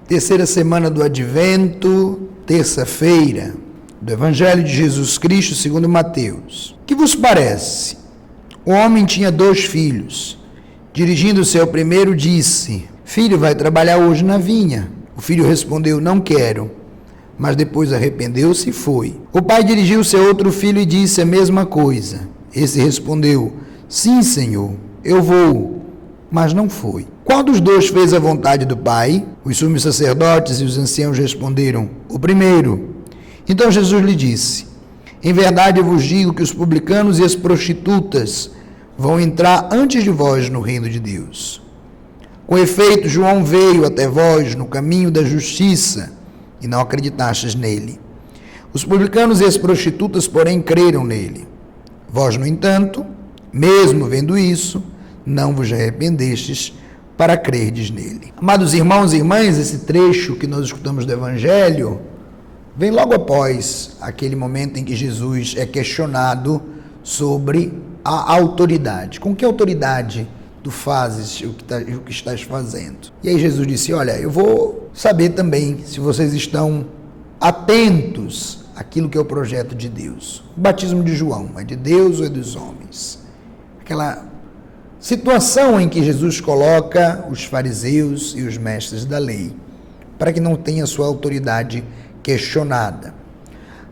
Terceira semana do Advento, terça-feira, do Evangelho de Jesus Cristo segundo Mateus. Que vos parece? Um homem tinha 2 filhos. Dirigindo-se ao primeiro, disse: Filho, vai trabalhar hoje na vinha. O filho respondeu: Não quero. Mas depois arrependeu-se e foi. O pai dirigiu-se a outro filho e disse a mesma coisa. Esse respondeu: Sim, Senhor, eu vou. Mas não foi. Qual dos 2 fez a vontade do pai? Os sumos sacerdotes e os anciãos responderam: O primeiro. Então Jesus lhe disse: Em verdade eu vos digo que os publicanos e as prostitutas vão entrar antes de vós no reino de Deus. Com efeito, João veio até vós no caminho da justiça e não acreditastes nele. Os publicanos e as prostitutas, porém, creram nele. Vós, no entanto, mesmo vendo isso, não vos arrependestes para crerdes nele. Amados irmãos e irmãs, esse trecho que nós escutamos do Evangelho vem logo após aquele momento em que Jesus é questionado sobre a autoridade. Com que autoridade tu fazes o que estás fazendo? E aí Jesus disse: olha, eu vou saber também se vocês estão atentos àquilo que é o projeto de Deus. O batismo de João é de Deus ou é dos homens? Aquela situação em que Jesus coloca os fariseus e os mestres da lei, para que não tenha sua autoridade questionada.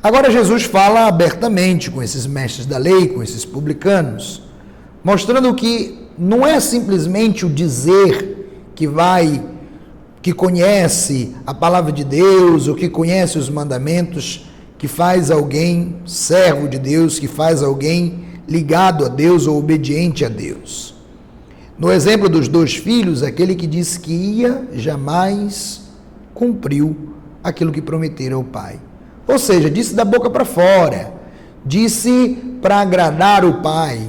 Agora Jesus fala abertamente com esses mestres da lei, com esses publicanos, mostrando que não é simplesmente o dizer que conhece a palavra de Deus, ou que conhece os mandamentos, que faz alguém servo de Deus, que faz alguém ligado a Deus ou obediente a Deus. No exemplo dos 2 filhos, aquele que disse que ia, jamais cumpriu aquilo que prometera ao pai. Ou seja, disse da boca para fora, disse para agradar o pai,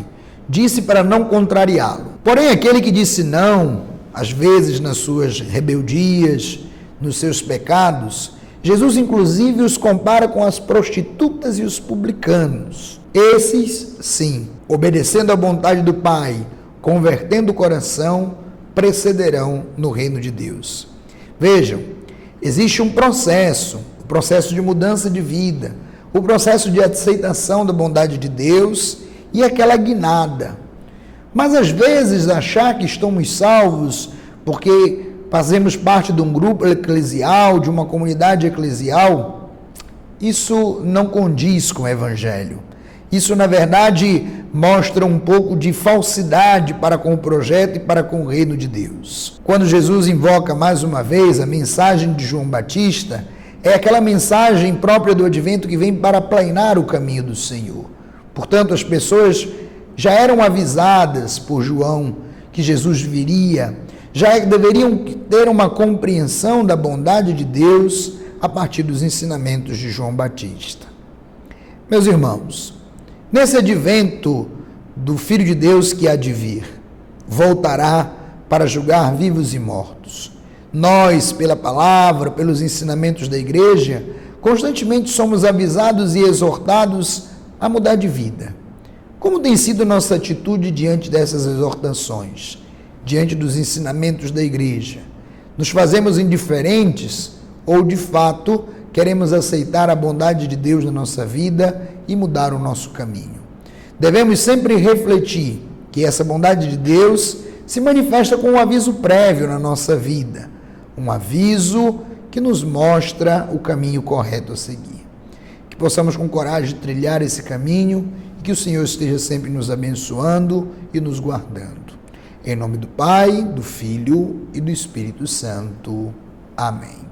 disse para não contrariá-lo. Porém, aquele que disse não, às vezes nas suas rebeldias, nos seus pecados, Jesus inclusive os compara com as prostitutas e os publicanos. Esses, sim, obedecendo à vontade do pai, convertendo o coração, precederão no reino de Deus. Vejam, existe um processo, o processo de mudança de vida, o processo de aceitação da bondade de Deus e aquela guinada. Mas às vezes achar que estamos salvos porque fazemos parte de um grupo eclesial, de uma comunidade eclesial, isso não condiz com o Evangelho. Isso, na verdade, mostra um pouco de falsidade para com o projeto e para com o reino de Deus. Quando Jesus invoca mais uma vez a mensagem de João Batista, é aquela mensagem própria do Advento que vem para aplanar o caminho do Senhor. Portanto, as pessoas já eram avisadas por João que Jesus viria, já deveriam ter uma compreensão da bondade de Deus a partir dos ensinamentos de João Batista. Meus irmãos, nesse advento do Filho de Deus que há de vir, voltará para julgar vivos e mortos. Nós, pela palavra, pelos ensinamentos da igreja, constantemente somos avisados e exortados a mudar de vida. Como tem sido nossa atitude diante dessas exortações, diante dos ensinamentos da igreja? Nos fazemos indiferentes ou, de fato, queremos aceitar a bondade de Deus na nossa vida e mudar o nosso caminho? Devemos sempre refletir que essa bondade de Deus se manifesta com um aviso prévio na nossa vida, um aviso que nos mostra o caminho correto a seguir. Que possamos com coragem trilhar esse caminho e que o Senhor esteja sempre nos abençoando e nos guardando. Em nome do Pai, do Filho e do Espírito Santo. Amém.